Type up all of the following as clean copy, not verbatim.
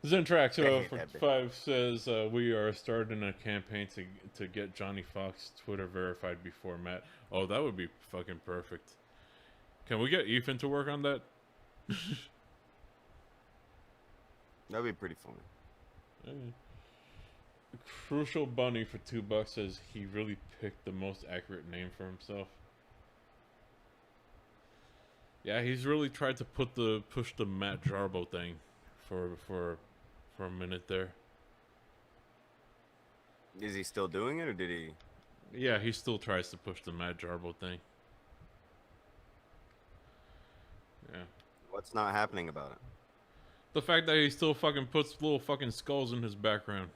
Zentrax I hate that bit. 5 says we are starting a campaign to get Johnny Fox Twitter verified before Matt. Oh, that would be fucking perfect. Can we get Ethan to work on that? That'd be pretty funny. Crucial Bunny for $2 says he really picked the most accurate name for himself. Yeah, he's really tried to push the Matt Jarbo thing for a minute there. Is he still doing it, or did he? Yeah, he still tries to push the Matt Jarbo thing. Yeah. What's not happening about it? The fact that he still fucking puts little fucking skulls in his background.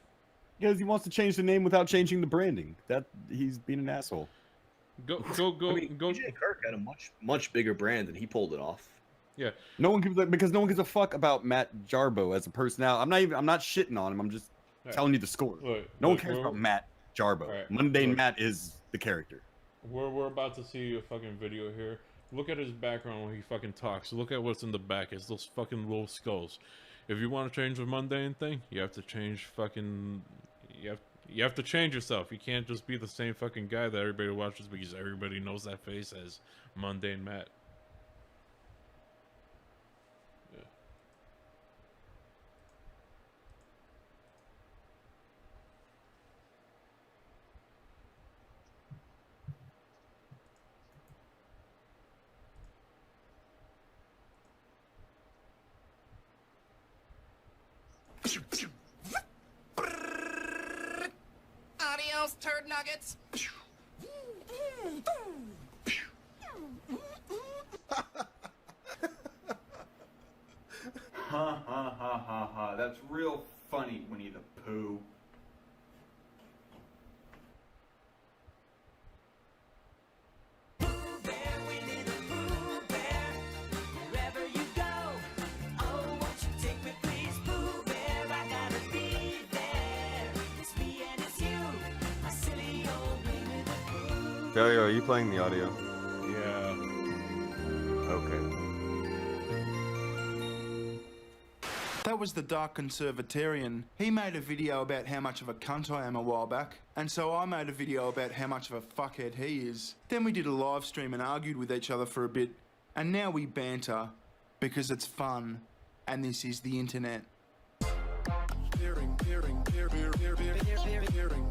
Because he wants to change the name without changing the branding. That he's being an asshole. Go. I mean, DJ Kirk had a much bigger brand and he pulled it off. Yeah. No one gives a fuck about Matt Jarbo as a personality. I'm not shitting on him. I'm just telling you the score. No one cares about Matt Jarbo. Right, Mundane Matt is the character. We're about to see a fucking video here. Look at his background when he fucking talks. Look at what's in the back. It's those fucking little skulls. If you want to change the mundane thing, you have to change fucking. You have to change yourself. You can't just be the same fucking guy that everybody watches because everybody knows that face as Mundane Matt. Yeah. Adios, turd nuggets. Ha ha ha ha ha. That's real funny, Winnie the Pooh. Joey, are you playing the audio? Yeah. Okay. That was the Dark Conservatarian. He made a video about how much of a cunt I am a while back, and so I made a video about how much of a fuckhead he is. Then we did a live stream and argued with each other for a bit, and now we banter because it's fun, and this is the internet.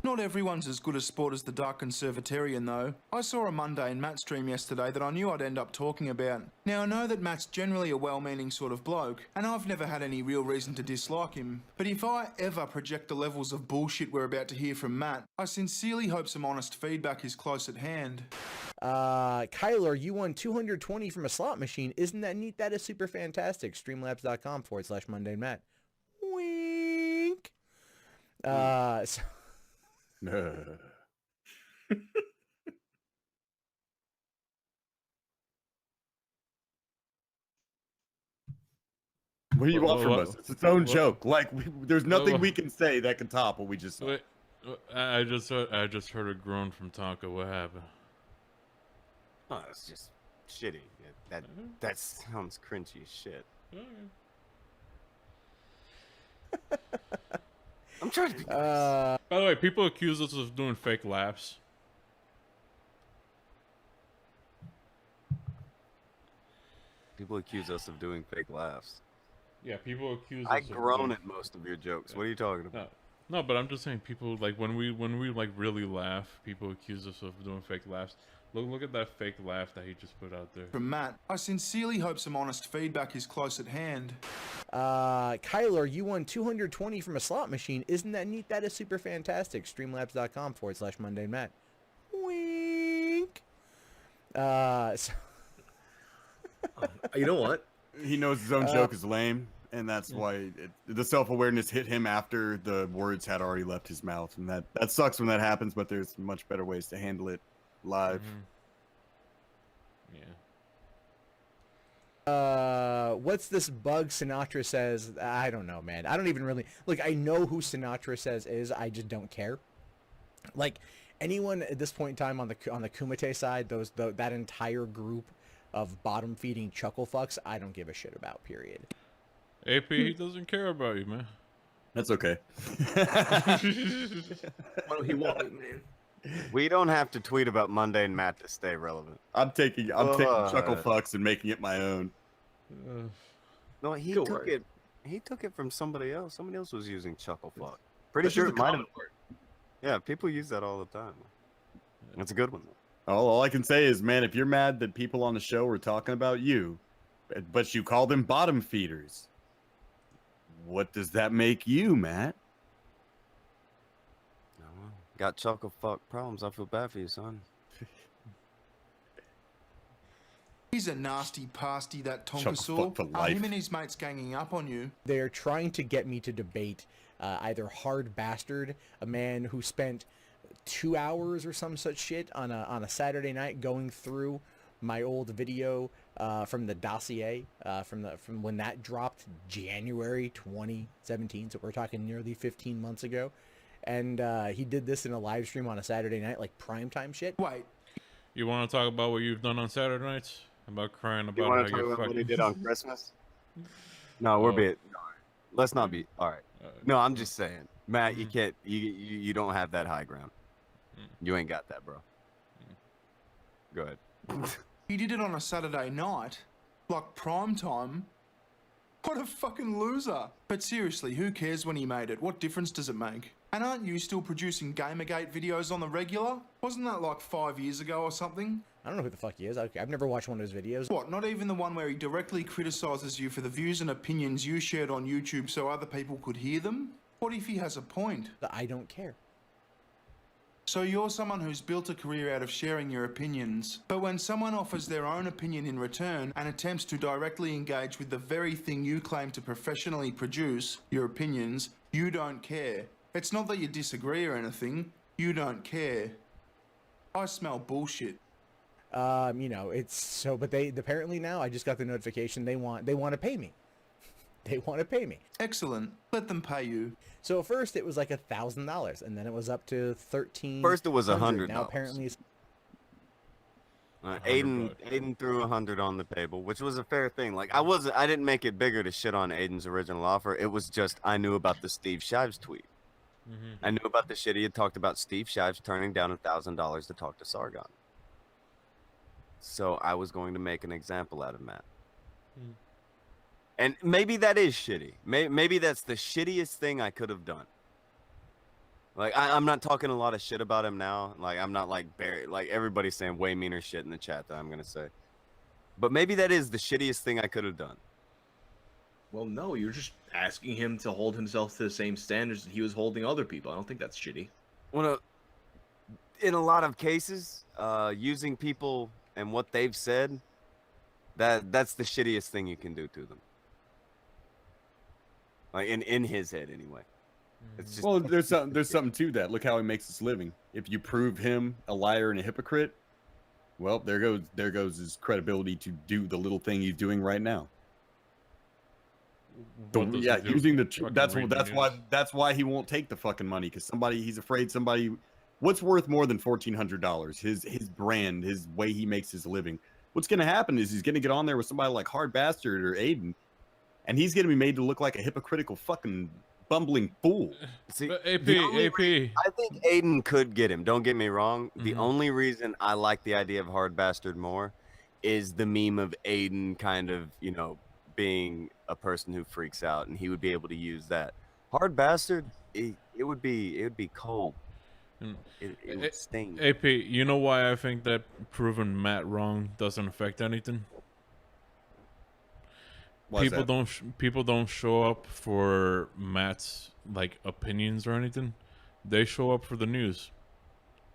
Not everyone's as good a sport as the Dark Conservatarian though. I saw a Mundane Matt stream yesterday that I knew I'd end up talking about. Now I know that Matt's generally a well-meaning sort of bloke, and I've never had any real reason to dislike him. But if I ever project the levels of bullshit we're about to hear from Matt, I sincerely hope some honest feedback is close at hand. Kyler, you won 220 from a slot machine. Isn't that neat? That is super fantastic. Streamlabs.com/Mundane Matt. Wink. So What do you want from us? It's its own joke. Like, there's nothing we can say that can top what we just saw. Wait, I just heard a groan from Tonka. What happened? Oh, it's just shitty. That sounds cringy as shit. I'm trying to be nice. By the way, people accuse us of doing fake laughs. People accuse us of doing fake laughs. Yeah, people accuse us. I groan at most of your jokes. What are you talking about? No, but I'm just saying, people like when we like really laugh, people accuse us of doing fake laughs. Look at that fake laugh that he just put out there. From Matt, I sincerely hope some honest feedback is close at hand. Kyler, you won 220 from a slot machine. Isn't that neat? That is super fantastic. Streamlabs.com/Mundane Matt. Wink. So You know what? He knows his own joke is lame, and that's why the self-awareness hit him after the words had already left his mouth, and that sucks when that happens. But there's much better ways to handle it live. Yeah. What's this bug Sinatra says? I don't know, man. I don't even really look. I know who Sinatra says is. I just don't care. Like anyone at this point in time on the Kumite side, that entire group of bottom feeding chuckle fucks, I don't give a shit about. Period. AP, he doesn't care about you, man. That's okay. What do he want, man? We don't have to tweet about Mundane Matt to stay relevant. I'm taking chuckle fucks and making it my own. No, he Good took work. it. He took it from somebody else. Somebody else was using chuckle fuck. Pretty That's sure just it a might common have. word. Yeah, people use that all the time. That's a good one. All I can say is, man, if you're mad that people on the show were talking about you, but you call them bottom feeders, what does that make you, Matt? Oh, well, got chuckle fuck problems. I feel bad for you, son. He's a nasty pasty, that Chuckle Tonkasaur. fuck for Are him life. and his mates ganging up on you? They're trying to get me to debate either Hard Bastard, a man who spent 2 hours or some such shit on a Saturday night going through my old video from the dossier from when that dropped January 2017. So we're talking nearly 15 months ago, and he did this in a live stream on a Saturday night, like primetime shit. Wait, You want to talk about what you've done on Saturday nights? About crying You about how want to talk you're about what he fucking... did on Christmas? No, we're Oh. being. No, let's not be. All right. No, I'm just saying, Matt. You can't. You don't have that high ground. You ain't got that, bro. Go ahead. he did it on a Saturday night, like prime time. What a fucking loser. But seriously, who cares when he made it? What difference does it make? And aren't you still producing Gamergate videos on the regular? Wasn't that like 5 years ago or something? I don't know who the fuck he is. I've never watched one of his videos. What, not even the one where he directly criticizes you for the views and opinions you shared on YouTube so other people could hear them? What if he has a point? I don't care. So you're someone who's built a career out of sharing your opinions, but when someone offers their own opinion in return and attempts to directly engage with the very thing you claim to professionally produce, your opinions, you don't care. It's not that you disagree or anything, you don't care. I smell bullshit. You know, it's so, but they apparently now I just got the notification they want to pay me. They want to pay me. Excellent. Let them pay you. So at first it was like $1,000, and then it was up to 13. First it was $100. Now apparently it's Aiden threw 100 on the table, which was a fair thing. Like I didn't make it bigger to shit on Aiden's original offer. It was just I knew about the Steve Shives tweet. I knew about the shit he had talked about Steve Shives turning down $1,000 to talk to Sargon. So I was going to make an example out of Matt. And maybe that is shitty. Maybe that's the shittiest thing I could have done. Like I'm not talking a lot of shit about him now. Like I'm not like everybody's saying way meaner shit in the chat that I'm gonna say. But maybe that is the shittiest thing I could have done. Well, no, you're just asking him to hold himself to the same standards that he was holding other people. I don't think that's shitty. Well, in a lot of cases, using people and what they've said, that's the shittiest thing you can do to them. Like in his head, anyway. It's just, Well, there's something to that. Look how he makes his living. If you prove him a liar and a hypocrite, well, there goes his credibility to do the little thing he's doing right now. What does Yeah, he do? using the Fucking that's read the that's why he won't take the fucking money, because he's afraid somebody. What's worth more than $1,400? His brand, his way he makes his living. What's gonna happen is he's gonna get on there with somebody like Hard Bastard or Aiden, and he's gonna be made to look like a hypocritical fucking bumbling fool. see, But AP, the only AP. I think Aiden could get him. Don't get me wrong. The only reason I like the idea of Hard Bastard more is the meme of Aiden kind of, being a person who freaks out, and he would be able to use that. Hard Bastard, it would be cold. It would sting. AP, you know why I think that proving Matt wrong doesn't affect anything? Why is People that? don't show up for Matt's opinions or anything. They show up for the news.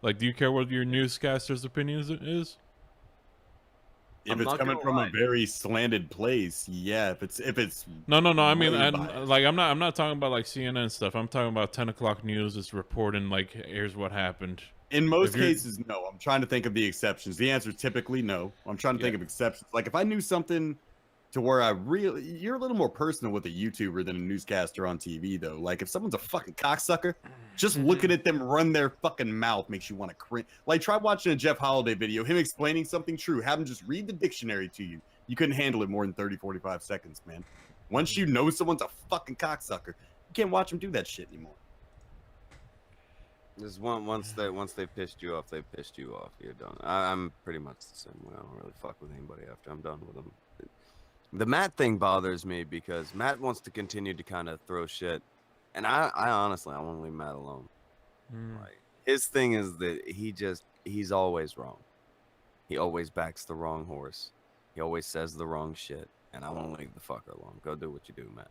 Like, do you care what your newscaster's opinions is? If I'm it's not coming gonna from lie. a very slanted place, yeah. If it's No. I mean, way biased. I'm not talking about CNN stuff. I'm talking about 10 o'clock news is reporting here's what happened. in most if you're- cases, no. I'm trying to think of the exceptions. The answer is typically no. I'm trying to think of exceptions. Like if I knew something to where you're a little more personal with a YouTuber than a newscaster on TV, though. Like if someone's a fucking cocksucker, just looking at them run their fucking mouth makes you want to cringe. Like try watching a Jeff Holiday video, him explaining something true, have him just read the dictionary to you. You couldn't handle it more than 30, 45 seconds, man. Once you know someone's a fucking cocksucker, can't watch him do that shit anymore. Just once they pissed you off, they pissed you off. You're done. I'm pretty much the same way. I don't really fuck with anybody after I'm done with them. The Matt thing bothers me because Matt wants to continue to kind of throw shit, and I honestly I want to leave Matt alone. Like his thing is that he's always wrong. He always backs the wrong horse. He always says the wrong shit, and I want to leave the fucker alone. Go do what you do, Matt.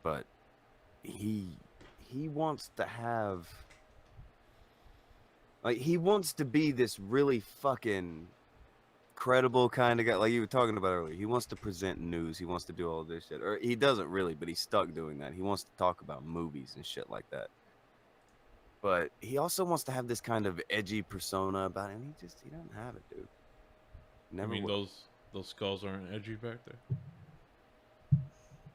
But he wants to have, like, he wants to be this really fucking credible kind of guy, like you were talking about earlier. He wants to present news. He wants to do all this shit, or he doesn't really, but he's stuck doing that. He wants to talk about movies and shit like that. But he also wants to have this kind of edgy persona about it, and he doesn't have it, dude. Never I mean, will. those skulls aren't edgy back there.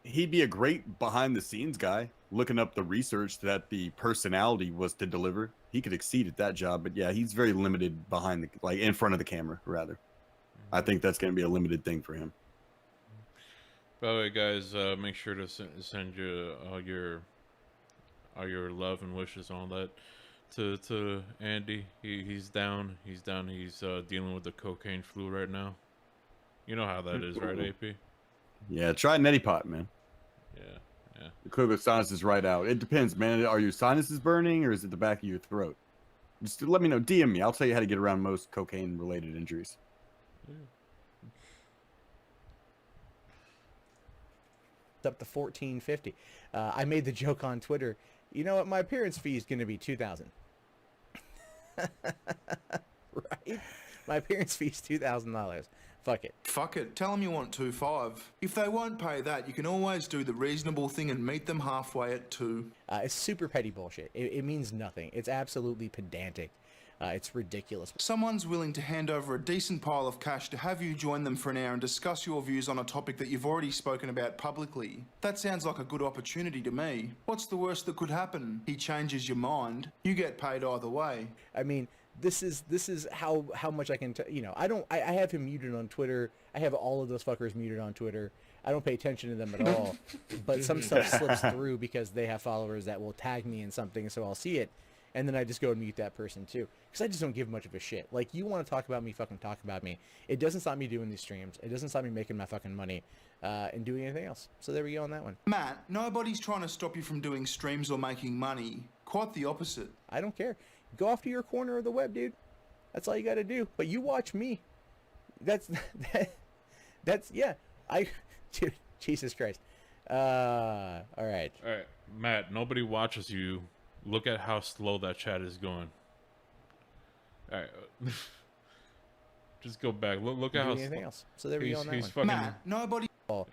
He'd be a great behind the scenes guy, looking up the research that the personality was to deliver. He could exceed at that job, but yeah, he's very limited behind in front of the camera, rather. I think that's going to be a limited thing for him. By the way, guys, make sure to send you all your love and wishes, all that, to Andy. He's down. He's dealing with the cocaine flu right now. You know how that is, right, AP? Yeah, try neti pot, man. Yeah. Clear the sinuses right out. It depends, man. Are your sinuses burning or is it the back of your throat? Just let me know. DM me. I'll tell you how to get around most cocaine-related injuries. Up to $14.50. I made the joke on Twitter. You know what? My appearance fee is going to be $2,000. Right? My appearance fee is $2,000. Fuck it. Fuck it. Tell them you want 2.5. If they won't pay that, you can always do the reasonable thing and meet them halfway at 2. It's super petty bullshit. It means nothing. It's absolutely pedantic. It's ridiculous. Someone's willing to hand over a decent pile of cash to have you join them for an hour and discuss your views on a topic that you've already spoken about publicly. That sounds like a good opportunity to me. What's the worst that could happen? He changes your mind. You get paid either way. I mean, this is how much I can I have him muted on Twitter. I have all of those fuckers muted on Twitter. I don't pay attention to them at all. But some stuff slips through because they have followers that will tag me in something, so I'll see it. And then I just go and mute that person too. Because I just don't give much of a shit. Like, you want to talk about me, fucking talk about me. It doesn't stop me doing these streams. It doesn't stop me making my fucking money and doing anything else. So there we go on that one. Matt, nobody's trying to stop you from doing streams or making money. Quite the opposite. I don't care. Go off to your corner of the web, dude. That's all you got to do. But you watch me. That's yeah. Dude, Jesus Christ. All right. All right, Matt. Nobody watches you. Look at how slow that chat is going. All right, just go back. Look at how anything else. So there we go on that one. Fucking, Matt, nobody. right,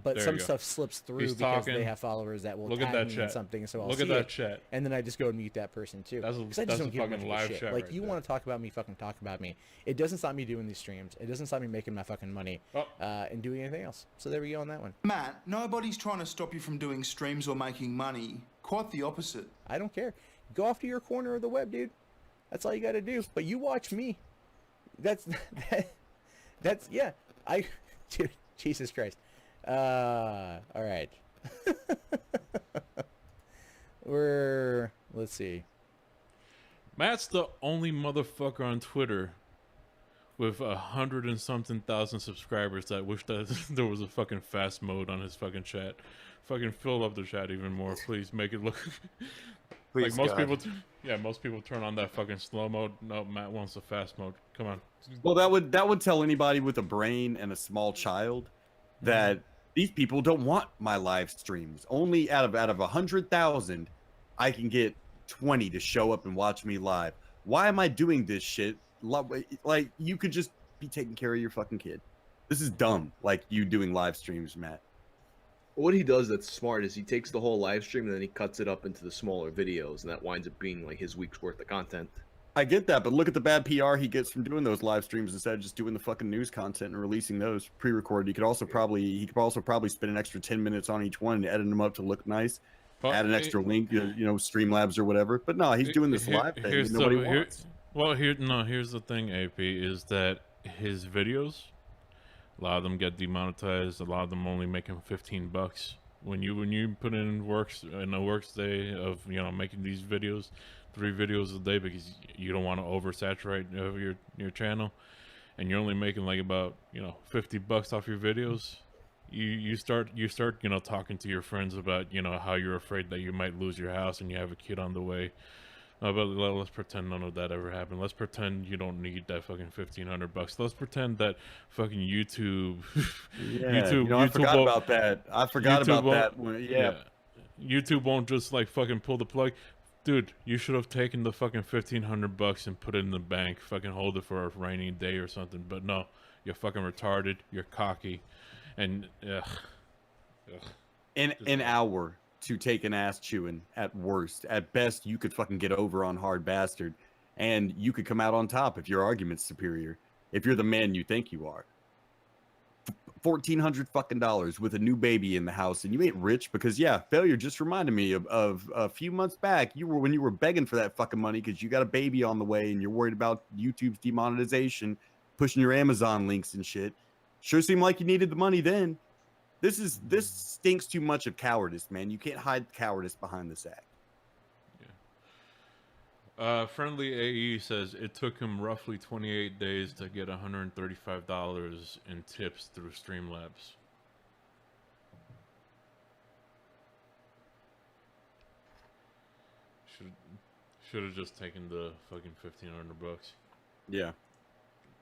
but some stuff slips through He's because talking. they have followers that will Look at tag that me chat. in something, so I'll Look see at that it, chat. and then I just go and mute that person too. That's Because I just don't give fucking much of a live shit. chat Like, right you there. want to talk about me, fucking talk about me. It doesn't stop me doing these streams. It doesn't stop me making my fucking money and doing anything else. So there we go on that one. Matt, nobody's trying to stop you from doing streams or making money. Quite the opposite. I don't care. Go off to your corner of the web, dude. That's all you got to do. But you watch me. That's yeah. Dude, Jesus Christ. All right. Let's see. Matt's the only motherfucker on Twitter with 100 and something thousand subscribers that wish that there was a fucking fast mode on his fucking chat. Fucking fill up the chat even more, please. Make it look Please, like most God. people. Most people turn on that fucking slow mode. No, Matt wants the fast mode. Come on. Well, that would tell anybody with a brain and a small child that these people don't want my live streams. Only out of 100,000, I can get 20 to show up and watch me live. Why am I doing this shit? Like, you could just be taking care of your fucking kid. This is dumb. Like, you doing live streams, Matt. What he does that's smart is he takes the whole live stream and then he cuts it up into the smaller videos, and that winds up being like his week's worth of content. I get that, but look at the bad PR he gets from doing those live streams instead of just doing the fucking news content and releasing those pre-recorded. He could also probably spend an extra 10 minutes on each one and edit them up to look nice. Well, add an extra link, Streamlabs or whatever. But no, he's doing this live thing that nobody wants. Here's the thing, AP, is that his videos, a lot of them get demonetized. A lot of them only make him $15 when you put in a works day of making these videos, 3 videos a day because you don't want to oversaturate your channel, and you're only making like about $50 off your videos. You start talking to your friends about how you're afraid that you might lose your house and you have a kid on the way. But let's pretend none of that ever happened. Let's pretend you don't need that fucking $1,500. Let's pretend that fucking YouTube, I forgot about that. I forgot YouTube about won't- that. YouTube won't just like fucking pull the plug. Dude, you should have taken the fucking $1,500 and put it in the bank. Fucking hold it for a rainy day or something. But no, you're fucking retarded. You're cocky, and In an hour to take an ass chewing at worst. At best, you could fucking get over on Hard Bastard, and you could come out on top if your argument's superior. If you're the man you think you are. $1,400 fucking dollars with a new baby in the house, and you ain't rich because failure just reminded me of a few months back. When you were begging for that fucking money because you got a baby on the way and you're worried about YouTube's demonetization, pushing your Amazon links and shit. Sure seemed like you needed the money then. This stinks too much of cowardice, man. You can't hide cowardice behind this act. Friendly AE says it took him roughly 28 days to get $135 in tips through Streamlabs. Should have just taken the fucking $1,500. Yeah,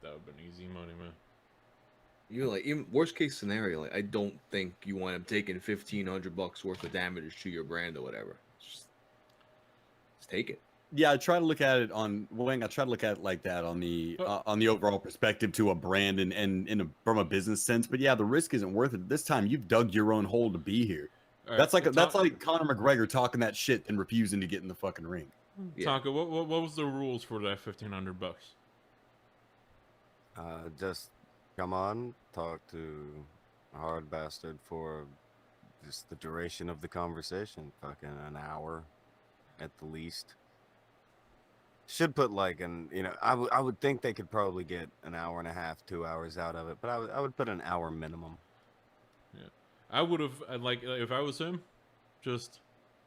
that would have been easy money, man. You like, even worst case scenario, like I don't think you wind up taking $1,500 worth of damage to your brand or whatever. Just take it. Yeah, I try to look at it on Wing. I try to look at it like that on the overall perspective to a brand and from a business sense. But yeah, the risk isn't worth it. This time you've dug your own hole to be here. Right, that's like Conor McGregor talking that shit and refusing to get in the fucking ring. Yeah. Tonka, what was the rules for that $1,500? Just come on, talk to Hard Bastard for just the duration of the conversation, fucking an hour at the least. Should put like I would think they could probably get an hour and a half, 2 hours out of it, but I would put an hour minimum. Yeah, I would have like if I was him, just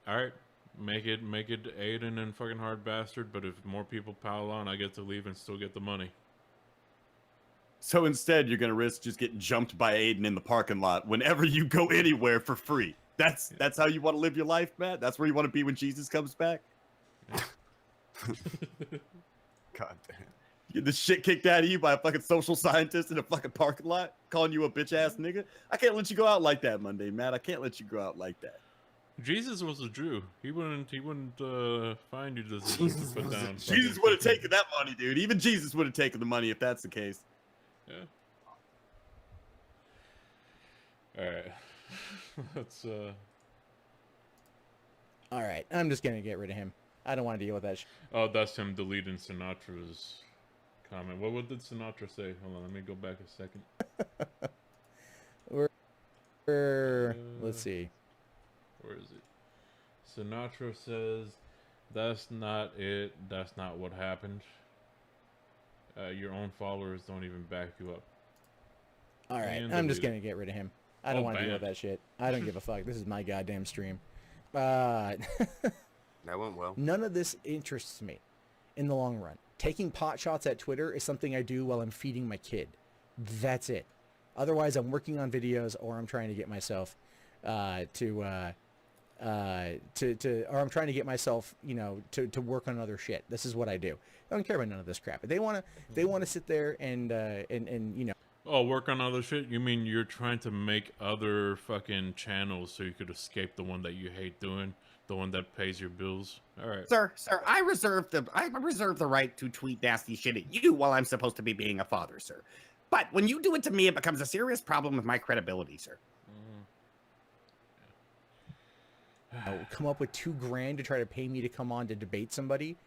all right, make it Aiden and fucking Hard Bastard. But if more people pile on, I get to leave and still get the money. So instead, you're gonna risk just getting jumped by Aiden in the parking lot whenever you go anywhere for free. That's how you want to live your life, Matt. That's where you want to be when Jesus comes back. Yeah. God damn. You get the shit kicked out of you by a fucking social scientist in a fucking parking lot, calling you a bitch ass nigga. I can't let you go out like that, Monday, Matt. I can't let you go out like that. Jesus was a Jew. He wouldn't find you just to put down. Jesus would have taken that money, dude. Even Jesus would have taken the money if that's the case. Yeah. Alright. Let's Alright, I'm just gonna get rid of him. I don't want to deal with that. Oh, that's him deleting Sinatra's comment. What did Sinatra say? Hold on, let me go back a second. Let's see. Where is it? Sinatra says, "That's not it. That's not what happened. Your own followers don't even back you up." All right, I'm just gonna get rid of him. I don't want to deal with that shit. I don't give a fuck. This is my goddamn stream. That went well. None of this interests me in the long run. Taking pot shots at Twitter is something I do while I'm feeding my kid. That's it. Otherwise, I'm working on videos or I'm trying to get myself or I'm trying to get myself, to work on other shit. This is what I do. I don't care about none of this crap. If they want to sit there and Oh, work on other shit? You mean you're trying to make other fucking channels so you could escape the one that you hate doing? The one that pays your bills? All right. Sir, I reserve the right to tweet nasty shit at you while I'm supposed to be being a father, sir. But when you do it to me, it becomes a serious problem with my credibility, sir. Come up with $2,000 to try to pay me to come on to debate somebody,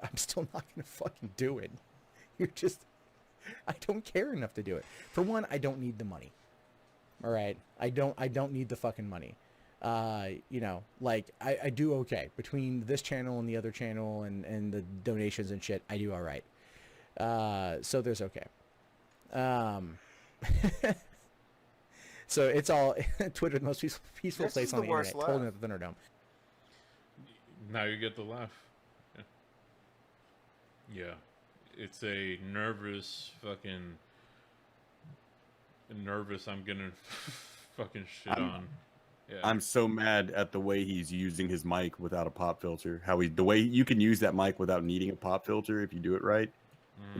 I'm still not gonna fucking do it. I don't care enough to do it. For one, I don't need the money. All right, I don't need the fucking money. I do okay between this channel and the other channel and the donations and shit. I do all right. So there's okay. So it's all Twitter, the most peaceful This place is on the the worst internet. Totally not the Thunderdome. Now you get the laugh. Yeah. It's a nervous I'm getting fucking shit on. Yeah. I'm so mad at the way he's using his mic without a pop filter. The way you can use that mic without needing a pop filter if you do it right.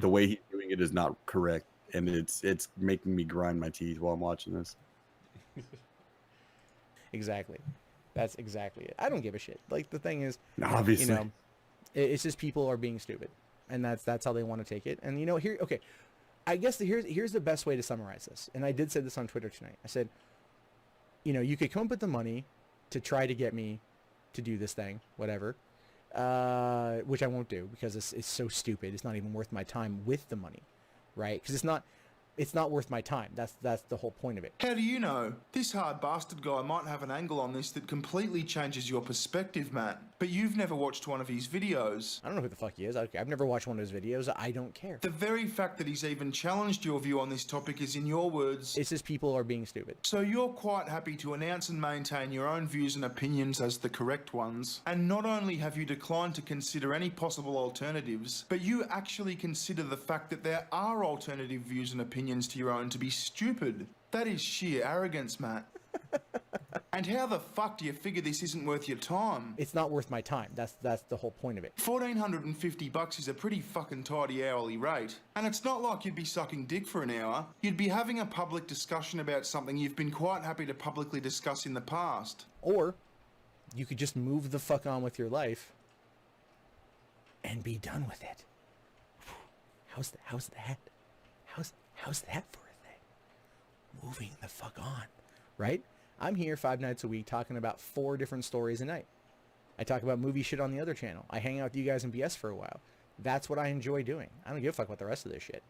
The way he's doing it is not correct, and it's making me grind my teeth while I'm watching this. Exactly. That's exactly it. I don't give a shit. Like, the thing is, Obviously, you know, it's just people are being stupid, and that's how they want to take it. And okay, I guess here's the best way to summarize this. And I did say this on Twitter tonight. I said, you could come up with the money to try to get me to do this thing, whatever, which I won't do because it's so stupid. It's not even worth my time with the money, right? Because it's not worth my time. That's the whole point of it. How do you know? This hard bastard guy might have an angle on this that completely changes your perspective, Matt. But you've never watched one of his videos. I don't know who the fuck he is. I've never watched one of his videos. I don't care. The very fact that he's even challenged your view on this topic is, in your words, It's just people are being stupid. so you're quite happy to announce and maintain your own views and opinions as the correct ones. And not only have you declined to consider any possible alternatives, but you actually consider the fact that there are alternative views and opinions to your own to be stupid. That is sheer arrogance, Matt. And how the fuck do you figure this isn't worth your time? It's not worth my time. That's the whole point of it. $1,450 is a pretty fucking tidy hourly rate. And it's not like you'd be sucking dick for an hour. You'd be having a public discussion about something you've been quite happy to publicly discuss in the past. Or you could just move the fuck on with your life and be done with it. How's that? How's that for a thing? Moving the fuck on, right? I'm here 5 nights a week talking about 4 different stories a night. I talk about movie shit on the other channel. I hang out with you guys in BS for a while. That's what I enjoy doing. I don't give a fuck about the rest of this shit.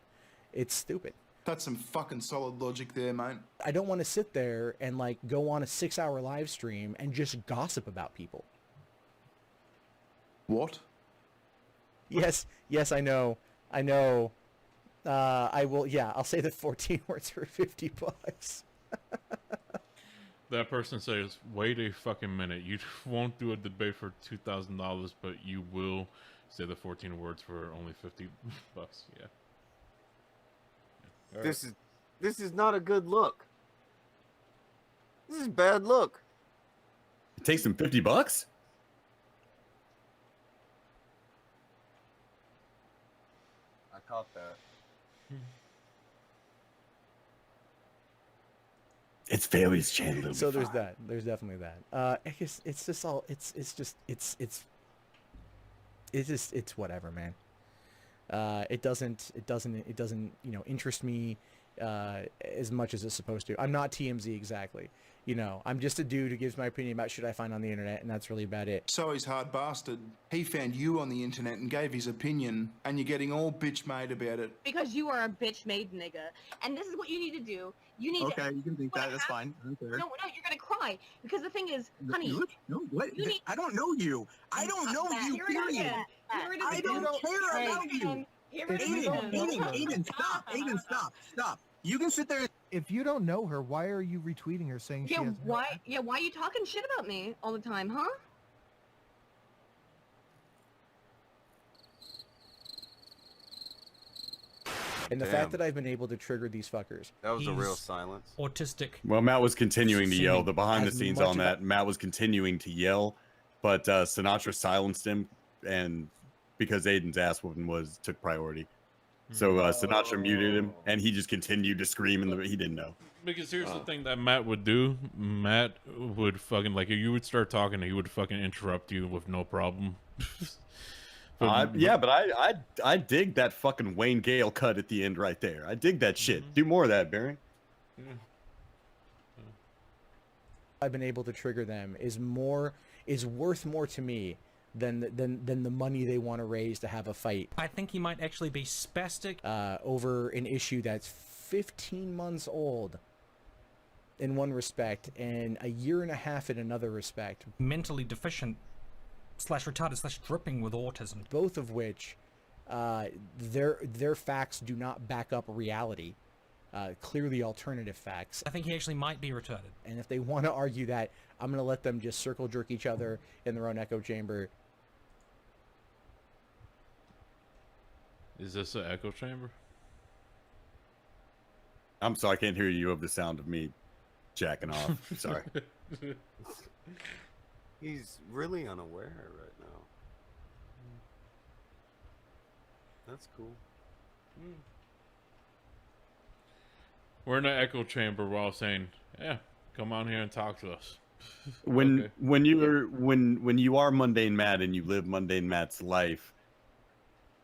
It's stupid. That's some fucking solid logic there, mate. I don't want to sit there and like go on a 6-hour live stream and just gossip about people. What? Yes, I know. I will, yeah, I'll say the 14 words for $50. That person says, wait a fucking minute. You won't do a debate for $2,000, but you will say the 14 words for only $50. Yeah. All This is not a good look. This is bad look. it takes him $50. I caught that. It's Failures channel. So there's that. There's definitely that. I guess it's just all. It's whatever, man. It doesn't interest me as much as it's supposed to. I'm not TMZ exactly. I'm just a dude who gives my opinion about shit I find on the internet, and that's really about it. So he's hard bastard. He found you on the internet and gave his opinion, and you're getting all bitch made about it. Because you are a bitch made nigga. And this is what you need to do. You need to... Okay, you can think that. That's fine. I don't care. No, you're gonna cry. Because the thing is, honey... No, what? You need... I don't know you. I don't know you, period. I don't care about you. Aiden, stop. Aiden, stop. You can sit there. If you don't know her, why are you retweeting her saying she has why are you talking shit about me all the time, huh? And the fact that I've been able to trigger these fuckers. That was a real silence. Autistic. Well, Matt was continuing to yell. The behind the As scenes much on as that, Matt was continuing to yell, but Sinatra silenced him, and because Aiden's ass whooping took priority. So Sinatra muted him, and he just continued to scream, and he didn't know. Because here's the thing that Matt would do. Matt would fucking, like, if you would start talking, he would fucking interrupt you with no problem. Yeah, but I dig that fucking Wayne Gale cut at the end right there. I dig that shit. Do more of that, Barry. Yeah. I've been able to trigger them is worth more to me than the money they want to raise to have a fight. I think he might actually be spastic. Over an issue that's 15 months old in one respect and a year and a half in another respect. Mentally deficient / retarded / dripping with autism. Both of which their facts do not back up reality. clearly alternative facts. I think he actually might be retarded. And if they want to argue that, I'm going to let them just circle jerk each other in their own echo chamber. Is this an echo chamber? I'm sorry, I can't hear you over the sound of me jacking off. Sorry. He's really unaware right now. That's cool. We're in an echo chamber while saying, "Yeah, come on here and talk to us." When Okay. when you are Mundane Matt and you live Mundane Matt's life,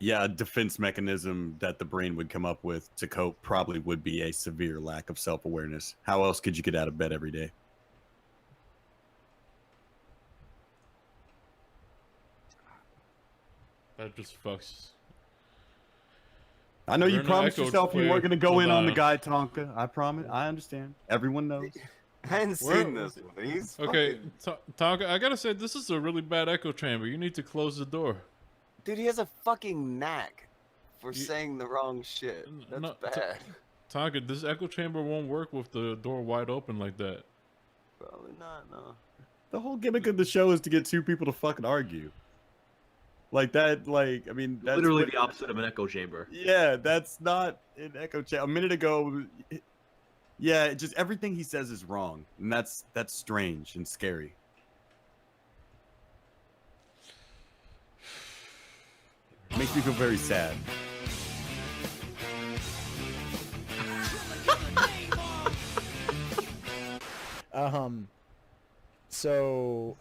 yeah, a defense mechanism that the brain would come up with to cope probably would be a severe lack of self-awareness. How else could you get out of bed every day? That just fucks. I know We're you in an promised echo yourself you chamber. weren't going to go in on the Hold guy, Tonka. I promise. I understand. Everyone knows. I hadn't Where- seen this one. He's Okay, fucking... Tonka, I gotta say, this is a really bad echo chamber. You need to close the door. Dude, he has a fucking knack for saying the wrong shit. That's No, bad. Tonka, this echo chamber won't work with the door wide open like that. Probably not, no. The whole gimmick of the show is to get two people to fucking argue. Like that, like, I mean, that's Literally what- the opposite of an echo chamber. Yeah, that's not an echo chamber. A minute ago, yeah, just everything he says is wrong, and that's strange and scary. Makes me feel very sad. So,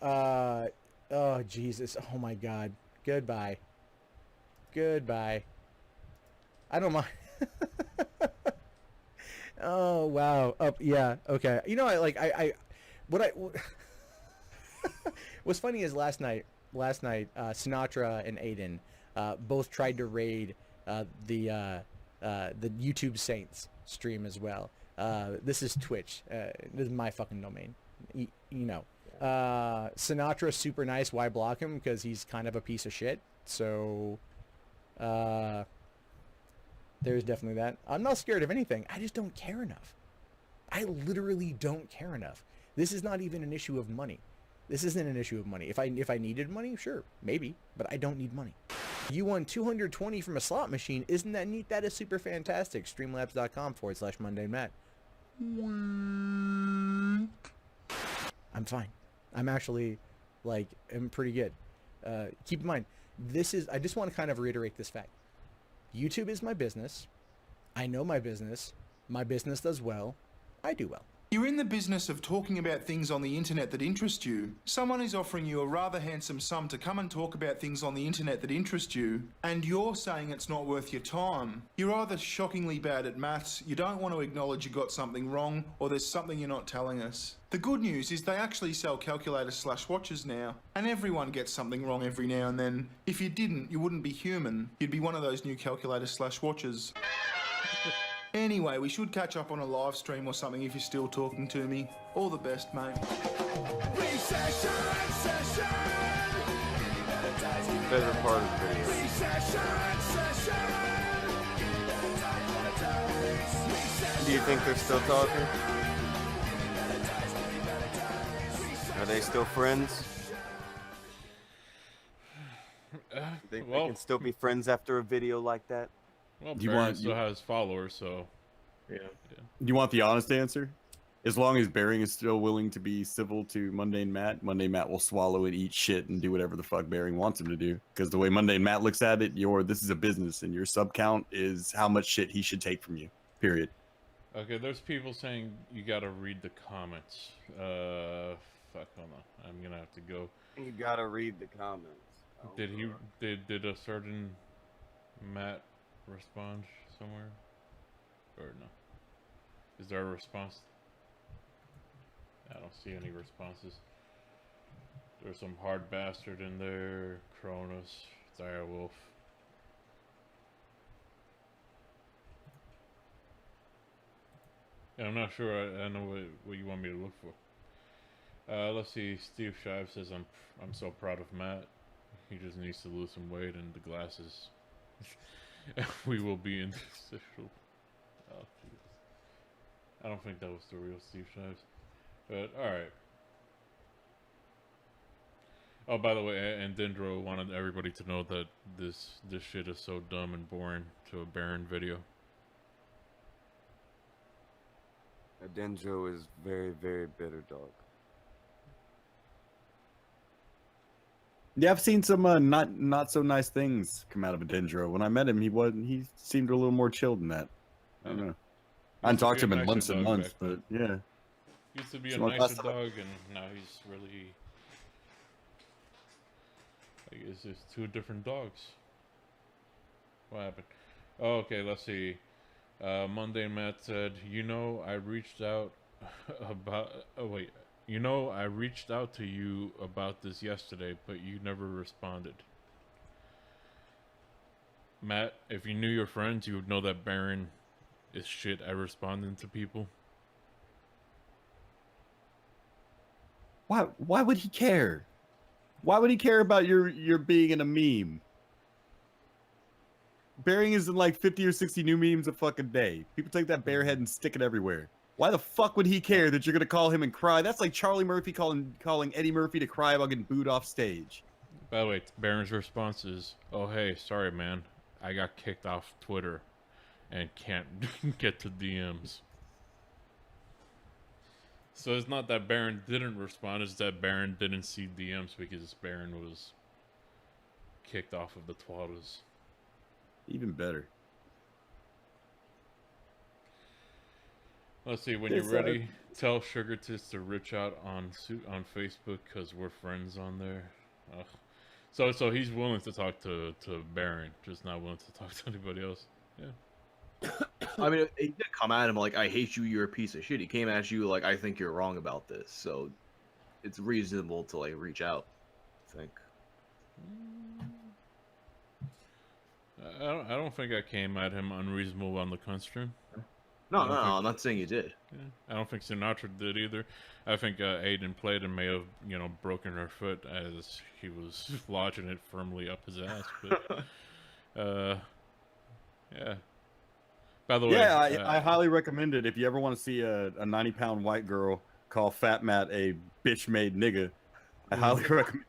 oh, Jesus. Oh, my God. Goodbye. Goodbye. I don't mind. Oh, wow. Yeah, okay. You know, what's funny is last night, Sinatra and Aiden both tried to raid the YouTube Saints stream as well. This is Twitch. This is my fucking domain. You know. Sinatra's super nice. Why block him? Because he's kind of a piece of shit. So, there's definitely that. I'm not scared of anything. I just don't care enough. I literally don't care enough. This is not even an issue of money. This isn't an issue of money. If I needed money, sure, maybe, but I don't need money. You won 220 from a slot machine. Isn't that neat? That is super fantastic. Streamlabs.com/MundaneMatt. I'm fine. I'm actually, like, I'm pretty good. Keep in mind, I just want to kind of reiterate this fact. YouTube is my business. I know my business. My business does well. I do well. You're in the business of talking about things on the internet that interest you. Someone is offering you a rather handsome sum to come and talk about things on the internet that interest you, and you're saying it's not worth your time. You're either shockingly bad at maths, you don't want to acknowledge you got something wrong, or there's something you're not telling us. The good news is they actually sell calculators/watches now, and everyone gets something wrong every now and then. If you didn't, you wouldn't be human. You'd be one of those new calculators/watches. Anyway, we should catch up on a live stream or something if you're still talking to me. All the best, mate. Favorite part of the video. Do you think they're still talking? Are they still friends? Think they can still be friends after a video like that? Well, Do you Barry want- still has followers, so Yeah. You want the honest answer? As long as Bering is still willing to be civil to Mundane Matt will swallow and eat shit and do whatever the fuck Bering wants him to do. Because the way Mundane Matt looks at it, this is a business, and your sub count is how much shit he should take from you. Period. Okay, there's people saying you gotta read the comments. Fuck, hold on. I'm gonna have to go. You gotta read the comments. Oh, Did a certain Matt respond somewhere? Or no? Is there a response? I don't see any responses. There's some hard bastard in there. Cronus, Direwolf. Yeah, I'm not sure. I know what you want me to look for. Let's see. Steve Shive says I'm so proud of Matt. He just needs to lose some weight and the glasses. We will be in the social. Oh, Jesus. I don't think that was the real Steve Shives. But alright. Oh, by the way, and Dendro wanted everybody to know that this shit is so dumb and boring to a Baron video. Dendro is very, very bitter, dog. Yeah, I've seen some not so nice things come out of Dendro. When I met him, he seemed a little more chilled than that. I don't know. I haven't talked to him in months and months, but yeah. Used to be a nicer dog, and now he's really. I guess it's two different dogs. What happened? Oh, okay, let's see. Mundane Matt said, I reached out about. Oh wait, I reached out to you about this yesterday, but you never responded. Matt, if you knew your friends, you would know that Baron is shit at responding to people. Why would he care? Why would he care about your being in a meme? Baron is in like 50 or 60 new memes a fucking day. People take that bear head and stick it everywhere. Why the fuck would he care that you're gonna call him and cry? That's like Charlie Murphy calling Eddie Murphy to cry about getting booed off stage. By the way, Baron's response is, "Oh hey, sorry man, I got kicked off Twitter, and can't get to DMs." So it's not that Baron didn't respond; it's that Baron didn't see DMs because Baron was kicked off of the Twitters. Even better. Let's see. When you're ready, tell Sugar Tits to reach out on Facebook because we're friends on there. Ugh. So he's willing to talk to Baron, just not willing to talk to anybody else. Yeah. I mean, he did come at him like, "I hate you. You're a piece of shit." He came at you like, "I think you're wrong about this." So it's reasonable to like reach out, I think. I don't think I came at him unreasonable on the cunt stream. No, I'm not saying you did. Yeah, I don't think Sinatra did either. I think Aiden played and may have, broken her foot as he was lodging it firmly up his ass. But, yeah. By the way, yeah, I highly recommend it if you ever want to see a 90-pound white girl call Fat Matt a bitch-made nigga. I highly recommend